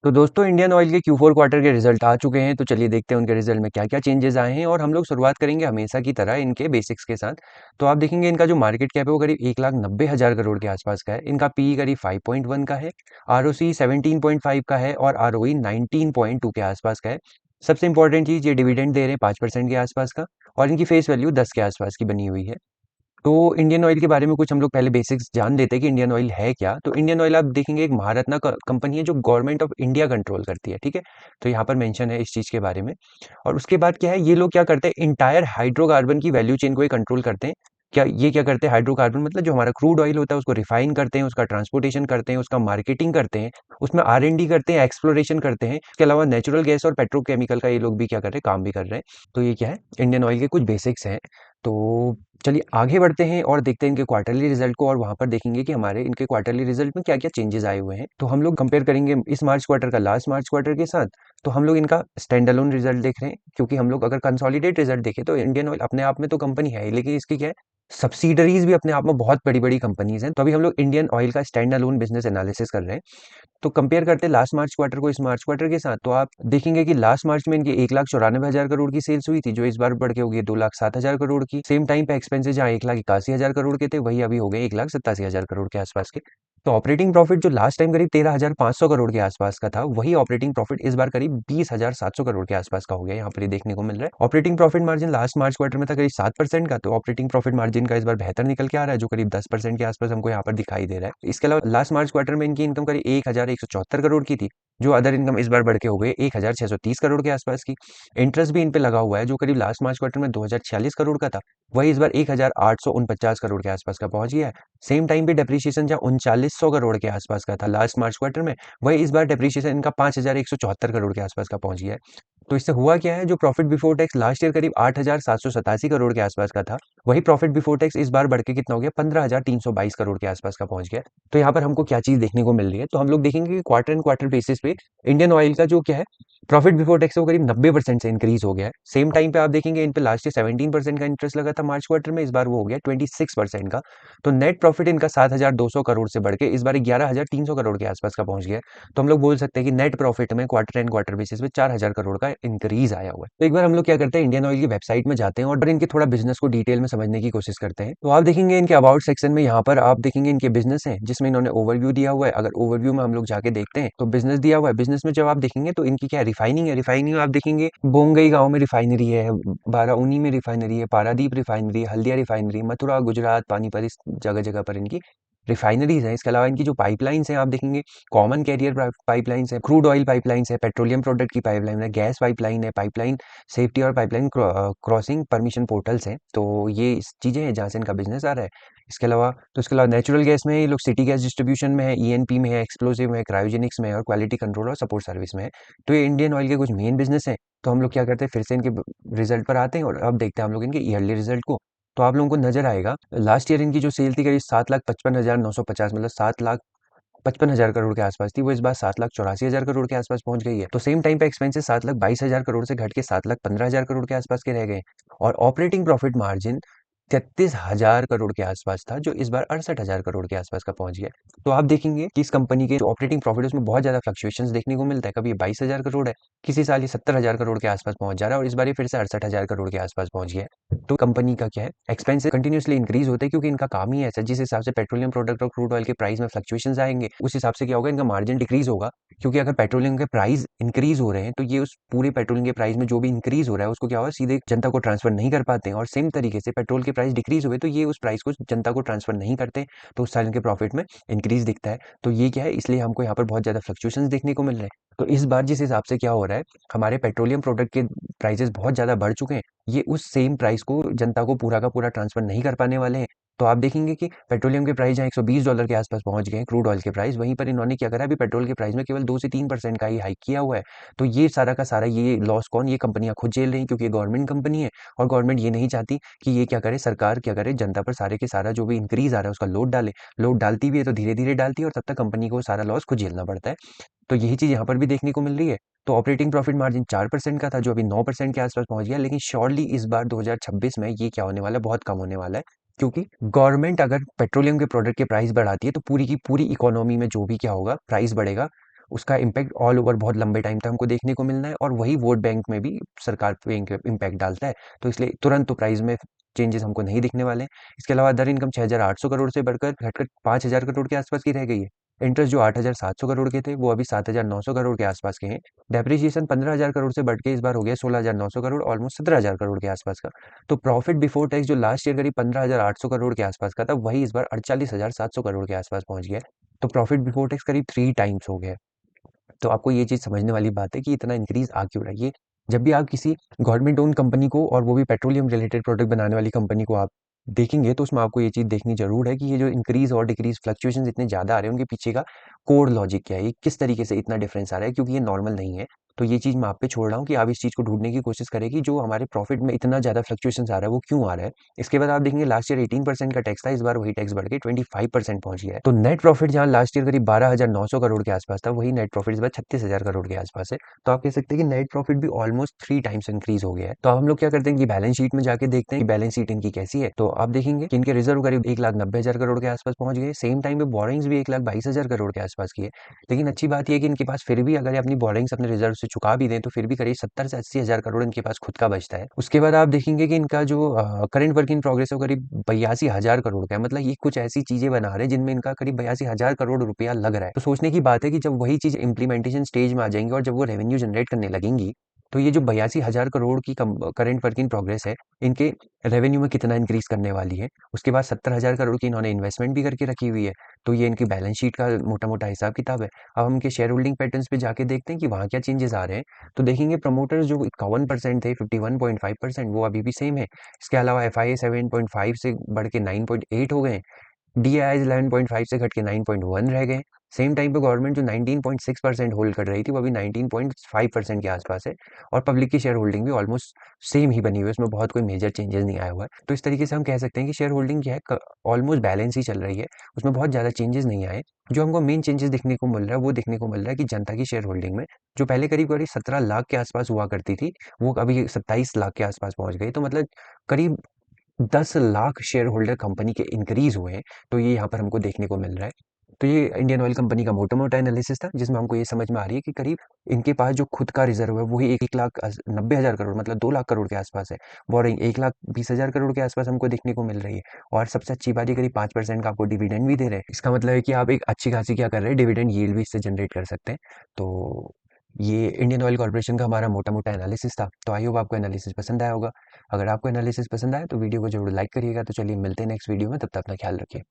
तो दोस्तों Indian oil के Q4 क्वार्टर के रिजल्ट आ चुके हैं। तो चलिए देखते हैं उनके रिजल्ट में क्या क्या चेंजेस आए हैं और हम लोग शुरुआत करेंगे हमेशा की तरह इनके बेसिक्स के साथ। तो आप देखेंगे इनका जो मार्केट कैप है वो करीब 1,90,000 करोड़ के आसपास का है। इनका पी करीब 5.1 का है, आरओसी 17.5 का है और आरओई 19.2 के आसपास का है। सबसे इंपॉर्टेंट चीज ये डिविडेंड दे रहे हैं 5% के आसपास का और इनकी फेस वैल्यू 10 के आसपास की बनी हुई है। तो इंडियन ऑयल के बारे में कुछ हम लोग पहले बेसिक्स जान लेते हैं कि इंडियन ऑयल है क्या। तो इंडियन ऑयल आप देखेंगे एक महारत्ना कंपनी है जो गवर्नमेंट ऑफ इंडिया कंट्रोल करती है, ठीक है। तो यहाँ पर मेंशन है इस चीज के बारे में। और उसके बाद क्या है, ये लोग क्या करते हैं, इंटायर हाइड्रोकार्बन की वैल्यू चेन को ही कंट्रोल करते हैं। क्या करते हैं, हाइड्रोकार्बन मतलब जो हमारा क्रूड ऑयल होता है उसको रिफाइन करते हैं, उसका ट्रांसपोर्टेशन करते हैं, उसका मार्केटिंग करते हैं, उसमें R&D करते हैं, एक्सप्लोरेशन करते हैं। इसके अलावा नेचुरल गैस और पेट्रोकेमिकल का ये लोग भी क्या कर रहे हैं, काम भी कर रहे हैं। तो ये क्या है, इंडियन ऑयल के कुछ बेसिक्स हैं। तो चलिए आगे बढ़ते हैं और देखते हैं इनके क्वार्टरली रिजल्ट को और वहां पर देखेंगे कि हमारे इनके क्वार्टरली रिजल्ट में क्या क्या चेंजेस आए हुए हैं। तो हम लोग कंपेयर करेंगे इस मार्च क्वार्टर का लास्ट मार्च क्वार्टर के साथ। तो हम लोग इनका स्टैंड अलोन रिजल्ट देख रहे हैं, क्योंकि हम लोग अगर कंसोलिडेट रिजल्ट देखें तो इंडियन ऑयल अपने आप में तो कंपनी है ही, लेकिन इसकी क्या है, सब्सिडरीज भी अपने आप में बहुत बड़ी बड़ी कंपनीज हैं। तो अभी हम लोग इंडियन ऑयल का स्टैंड अलोन बिजनेस एनालिसिस कर रहे हैं। तो कंपेयर करते हैं लास्ट मार्च क्वार्टर को इस मार्च क्वार्टर के साथ। तो आप देखेंगे कि लास्ट मार्च में इनकी 1,94,000 करोड़ की सेल्स हुई थी, जो इस बार बढ़ के हो गई 2,07,000 करोड़ की। सेम टाइम पे एक्सपेंसेस जहाँ 1,81,000 करोड़ के थे, वही अभी हो गए 1,87,000 करोड़ के आसपास के। तो ऑपरेटिंग प्रॉफिट जो लास्ट टाइम करीब 13,500 करोड़ के आसपास का था, वही ऑपरेटिंग प्रॉफिट इस बार करीब 20,700 करोड़ के आसपास का हो गया। यहाँ पर ये देखने को मिल रहा है। ऑपरेटिंग प्रॉफिट मार्जिन लास्ट मार्च क्वार्टर में था करीब 7% का, तो ऑपरेटिंग प्रॉफिट मार्जिन का इस बार बेहतर निकल के आ रहा है, जो करीब 10% के आसपास हमको यहाँ पर दिखाई दे रहा है। इसके अलावा लास्ट मार्च क्वार्टर में इनकी इनकम करीब 1,174 करोड़ की थी, जो अदर इनकम इस बार बढ़ के हो गई 1,630 करोड़ के आसपास की। इंटरेस्ट भी इन पे लगा हुआ है, जो करीब लास्ट मार्च क्वार्टर में 2,046 करोड़ का था, वही इस बार 1,849 करोड़ के आसपास का पहुंच गया है। सेम टाइम पे डेप्रीशिएशन जहाँ 3,900 करोड़ के आसपास का था लास्ट मार्च क्वार्टर में, वही इस बार डेप्रीशिएशन इनका 5,174 करोड़ के आसपास का पहुंच गया है। तो इससे हुआ क्या है, जो profit before tax last year करीब 8,787 करोड़ के आसपास का था, वही प्रॉफिट बिफोर टैक्स इस बार बढ़ के कितना हो गया, 15,322 करोड़ के आसपास का पहुंच गया। तो यहाँ पर हमको क्या चीज देखने को मिल रही है, तो हम लोग देखेंगे कि क्वार्टर एंड क्वार्टर बेसिस पे इंडियन ऑयल का जो क्या है, प्रॉफिट बिफोर टैक्स वो करीब 90% से इंक्रीज हो गया है। सेम टाइम पे आप देखेंगे इन पे लास्ट ईयर 17% का इंटरेस्ट लगा था मार्च क्वार्टर में, इस बार वो हो गया 26% का। तो नेट प्रॉफिट इनका 7,200 करोड़ से बढ़ के इस बार 11,300 करोड़ के आसपास का पहुंच गया है। तो हम लोग बोल सकते हैं कि नेट प्रॉफिट में क्वार्टर एंड क्वार्टर बेसिस पे 4,000 करोड़ का इंक्रीज आया हुआ है। तो एक बार हम लोग क्या करते हैं, इंडियन ऑयल की वेबसाइट में जाते हैं और इनके थोड़ा बिजनेस को डिटेल में समझने की कोशिश करते हैं। तो आप देखेंगे इनके अबाउट सेक्शन में, यहाँ पर आप देखेंगे इनके बिजनेस है, जिसमें इन्होंने ओवरव्यू दिया हुआ है। अगर ओवरव्यू में हम लोग जाके देखते हैं तो बिजनेस दिया हुआ है। बिजनेस में जब आप देखेंगे तो इनकी क्या रिफाइनिंग है, रिफाइनिंग में आप देखेंगे बोंगई गांव में रिफाइनरी है, बाराऊनी में रिफाइनरी है, पारादीप रिफाइनरी, हल्दिया रिफाइनरी, मथुरा, गुजरात, पानीपत, इस जगह जगह पर इनकी रिफाइनरीज हैं। इसके अलावा इनकी जो पाइपलाइंस हैं आप देखेंगे, कॉमन कैरियर पाइपलाइंस है, क्रूड ऑयल पाइपलाइंस है, पेट्रोलियम प्रोडक्ट की पाइपलाइन है, गैस पाइपलाइन है, पाइपलाइन सेफ्टी और पाइपलाइन क्रॉसिंग परमिशन पोर्टल्स हैं। तो ये चीजें हैं जहाँ से इनका बिजनेस आ रहा है। इसके अलावा नेचुरल गैस में ये लोग सिटी गैस डिस्ट्रीब्यूशन में है, ईएनपी में है, एक्सप्लोसिव में है, क्रायोजेनिक्स में है और क्वालिटी कंट्रोल और सपोर्ट सर्विस में है। तो ये इंडियन ऑयल के कुछ मेन बिजनेस है। तो हम लोग क्या करते हैं, फिर से इनके रिजल्ट पर आते हैं और अब देखते हैं हम लोग इनके ईयरली रिजल्ट को। तो आप लोगों को नजर आएगा लास्ट ईयर इनकी जो सेल थी करीब 7,55,950, मतलब 7,55,000 करोड़ के आसपास थी, वो इस बार 7,84,000 करोड़ के आसपास पहुंच गई है। तो सेम टाइम पे एक्सपेंसेस 7,22,000 करोड़ से घट के 7,15,000 करोड़ के आसपास के रह गए। और ऑपरेटिंग प्रॉफिट मार्जिन 33,000 करोड़ के आसपास था, जो इस बार 68,000 करोड़ के आसपास का पहुंच गया। तो आप देखेंगे कि इस कंपनी के जो ऑपरेटिंग प्रॉफिट है उसमें बहुत ज्यादा फ्लक्चुएशंस देखने को मिलता है। कभी ये 22,000 करोड़ है, किसी साल ये 70,000 करोड़ के आसपास पहुंच जा रहा है और इस बार ये फिर से 68,000 करोड़ के आसपास पहुंच गया है। तो कंपनी का क्या है, एक्सपेंसेस कंटिन्यूसली इंक्रीज होते हैं, क्योंकि इनका काम ही ऐसा है। जिस हिसाब से पेट्रोलियम प्रोडक्ट और क्रूड ऑयल के प्राइस में फ्लक्चुएशंस आएंगे, उस हिसाब से क्या होगा, इनका मार्जिन डिक्रीज होगा। क्योंकि अगर पेट्रोलियम के प्राइस इंक्रीज हो रहे हैं तो ये उस पूरे पेट्रोलियम के प्राइस में जो भी इंक्रीज हो रहा है उसको क्या होगा, सीधे जनता को ट्रांसफर नहीं कर पाते हैं। और सेम तरीके से पेट्रोल के प्राइस डिक्रीज हुए तो ये उस प्राइस को जनता को ट्रांसफर नहीं करते, तो उस साल इनके प्रॉफिट में इंक्रीज दिखता है। तो ये क्या है, इसलिए हमको यहाँ पर बहुत ज्यादा फ्लक्चुएशंस देखने को मिल रहे हैं। तो इस बार जिस हिसाब से क्या हो रहा है, हमारे पेट्रोलियम प्रोडक्ट के प्राइसेस बहुत ज्यादा बढ़ चुके हैं, ये उस सेम प्राइस को जनता को पूरा का पूरा ट्रांसफर नहीं कर पाने वाले हैं। तो आप देखेंगे कि पेट्रोलियम के प्राइस जहाँ $120 के आसपास पहुंच गए हैं, क्रूड ऑयल के प्राइस, वहीं पर इन्होंने क्या करा, अभी पेट्रोल के प्राइस में केवल 2 से 3% का ही हाइक किया हुआ है। तो ये सारा का सारा ये लॉस कौन, ये कंपनियां खुद झेल रही हैं, क्योंकि ये गवर्नमेंट कंपनी है और गवर्नमेंट ये नहीं चाहती कि ये क्या करे, सरकार क्या करे, जनता पर सारे के सारा जो भी इंक्रीज आ रहा है उसका लोड डाले। लोड डालती भी है तो धीरे धीरे डालती है और तब तक कंपनी को सारा लॉस खुद झेलना पड़ता है। तो यही चीज यहाँ पर भी देखने को मिल रही है। तो ऑपरेटिंग प्रॉफिट मार्जिन 4% का था, जो अभी 9% के आसपास पहुंच गया। लेकिन श्योरली इस बार 2026 में ये क्या होने वाला है, बहुत कम होने वाला है। क्योंकि गवर्नमेंट अगर पेट्रोलियम के प्रोडक्ट के प्राइस बढ़ाती है तो पूरी की पूरी इकोनॉमी में जो भी क्या होगा, प्राइस बढ़ेगा, उसका इम्पैक्ट ऑल ओवर बहुत लंबे टाइम तक हमको देखने को मिलना है और वही वोट बैंक में भी सरकार पे इम्पैक्ट डालता है। तो इसलिए तुरंत तो प्राइस में चेंजेस हमको नहीं दिखने वाले हैं। इसके अलावा अदर इनकम 6,800 करोड़ से बढ़कर घटकर 5,000 करोड़ के आसपास की रह गई है। इंटरेस्ट जो 8,700 करोड़ के थे वो अभी 7,900 करोड़ के आसपास के हैं। डेप्रिसिएशन 15,000 करोड़ से बढ़ के इस बार हो गया 16,900 करोड़, ऑलमोस्ट 17,000 करोड़ के आसपास का। तो प्रॉफिट बिफोर टैक्स जो लास्ट ईयर करीब 15,800 करोड़ के आसपास का था, वही इस बार 48,700 करोड़ के आसपास पहुंच गया है। तो प्रॉफिट बिफोर टैक्स करीब 3 टाइम्स हो गया। तो आपको ये चीज़ समझने वाली बात है कि इतना इंक्रीज आ क्यों रहा है। ये जब भी आप किसी गवर्नमेंट ओन कंपनी को, और वो भी पेट्रोलियम रिलेटेड प्रोडक्ट बनाने वाली कंपनी को आप देखेंगे, तो उसमें आपको ये चीज़ देखनी जरूर है कि ये जो इंक्रीज और डिक्रीज फ्लक्चुएशन इतने ज़्यादा आ रहे हैं, उनके पीछे का कोर लॉजिक क्या है, ये किस तरीके से इतना डिफरेंस आ रहा है, क्योंकि ये नॉर्मल नहीं है। तो ये चीज़ मैं आप पे छोड़ रहा हूँ कि आप इस चीज़ को ढूंढने की कोशिश करें कि जो हमारे प्रॉफिट में इतना ज़्यादा फ्लक्चुएशन आ रहा है वो क्यों आ रहा है। इसके बाद आप देखेंगे लास्ट ईयर 18% का टैक्स था, इस बार वही टैक्स बढ़ के 25% पहुंच गया है। तो नेट प्रॉफिट जहां लास्ट ईयर करीब 12,900 करोड़ के आसपास था, वही नेट प्रॉफिट इस बार 36,000 करोड़ के आसपास है। तो आप कह सकते हैं कि नेट प्रॉफिट भी ऑलमोस्ट 3 टाइम्स इंक्रीज हो गया है। तो अब हम लोग क्या करते हैं कि बैलेंस शीट में जाके देखते हैं कि बैलेंस शीट इनकी कैसी है। तो आप देखेंगे कि इनके रिजर्व करीब 1,90,000 करोड़ के आसपास पहुंच गए। सेम टाइम पे बोरिंग्स भी 1,22,000 करोड़ के आसपास की है। लेकिन अच्छी बात यह है कि इनके पास फिर भी, अगर अपनी बोरिंग्स अपने रिजर्व से चुका भी दें, तो फिर भी करीब 70 से 80 हजार करोड़ इनके पास खुद का बचता है। उसके बाद आप देखेंगे कि इनका जो करंट वर्क इन प्रोग्रेस है वो करीब 82,000 करोड़ का है। मतलब ये कुछ ऐसी चीजें बना रहे हैं जिनमें इनका करीब 82,000 करोड़ रुपया लग रहा है। तो सोचने की बात है कि जब वही चीज इंप्लीमेंटेशन स्टेज में आ जाएंगी और जब वो रेवेन्यू जनरेट करने लगेंगी, तो ये जो 82,000 करोड़ की करंट वर्क इन प्रोग्रेस है, इनके रेवेन्यू में कितना इंक्रीज करने वाली है। उसके बाद 70,000 करोड़ की इन्होंने इन्वेस्टमेंट भी करके रखी हुई है। तो ये इनकी बैलेंस शीट का मोटा मोटा हिसाब किताब है। अब हम इनके शेयर होल्डिंग पैटर्न्स पे जाके देखते हैं कि वहाँ क्या चेंजेस आ रहे हैं। तो देखेंगे प्रमोटर्स जो 51% थे, 51.5%, वो अभी भी सेम है। इसके अलावा FIA 7.5 से बढ़ के 9.8 हो गए। DII 11.5 से घट के 9.1 रह गए। सेम टाइम पे गवर्नमेंट जो 19.6% होल्ड कर रही थी, वो अभी 19.5% के आसपास है। और पब्लिक की शेयर होल्डिंग भी ऑलमोस्ट सेम ही बनी हुई है, उसमें बहुत कोई मेजर चेंजेस नहीं आया हुआ है। तो इस तरीके से हम कह सकते हैं कि शेयर होल्डिंग क्या है, ऑलमोस्ट बैलेंस ही चल रही है, उसमें बहुत ज़्यादा चेंजेस नहीं आए। जो हमको मेन चेंजेस देखने को मिल रहा है, वो देखने को मिल रहा है कि जनता की शेयर होल्डिंग में, जो पहले करीब करीब 17 लाख के आसपास हुआ करती थी, वो अभी 27 लाख के आसपास पहुंच गई। तो मतलब करीब 10 लाख शेयर होल्डर कंपनी के इंक्रीज हुए हैं। तो ये यहाँ पर हमको देखने को मिल रहा है। तो ये इंडियन ऑयल कंपनी का मोटा मोटा एनालिसिस था, जिसमें हमको ये समझ में आ रही है कि करीब इनके पास जो खुद का रिजर्व है वही 1,90,000 करोड़, मतलब 2 लाख करोड़ के आसपास है। बोरिंग 1,20,000 करोड़ के आसपास हमको देखने को मिल रही है। और सबसे अच्छी बात है, करीब 5% का आपको डिविडेंड भी दे रहे हैं। इसका मतलब है कि आप एक अच्छी खासी क्या कर रहे हैं, डिविडेंड यील्ड भी इससे जनरेट कर सकते हैं। तो ये इंडियन ऑयल कॉर्पोरेशन का हमारा मोटा मोटा एनालिसिस था। तो आई होप आपको एनालिसिस पसंद आया होगा। अगर आपको एनालिसिस पसंद आया तो वीडियो को जरूर लाइक करिएगा। तो चलिए मिलते हैं नेक्स्ट वीडियो में, तब तक अपना ख्याल रखिए।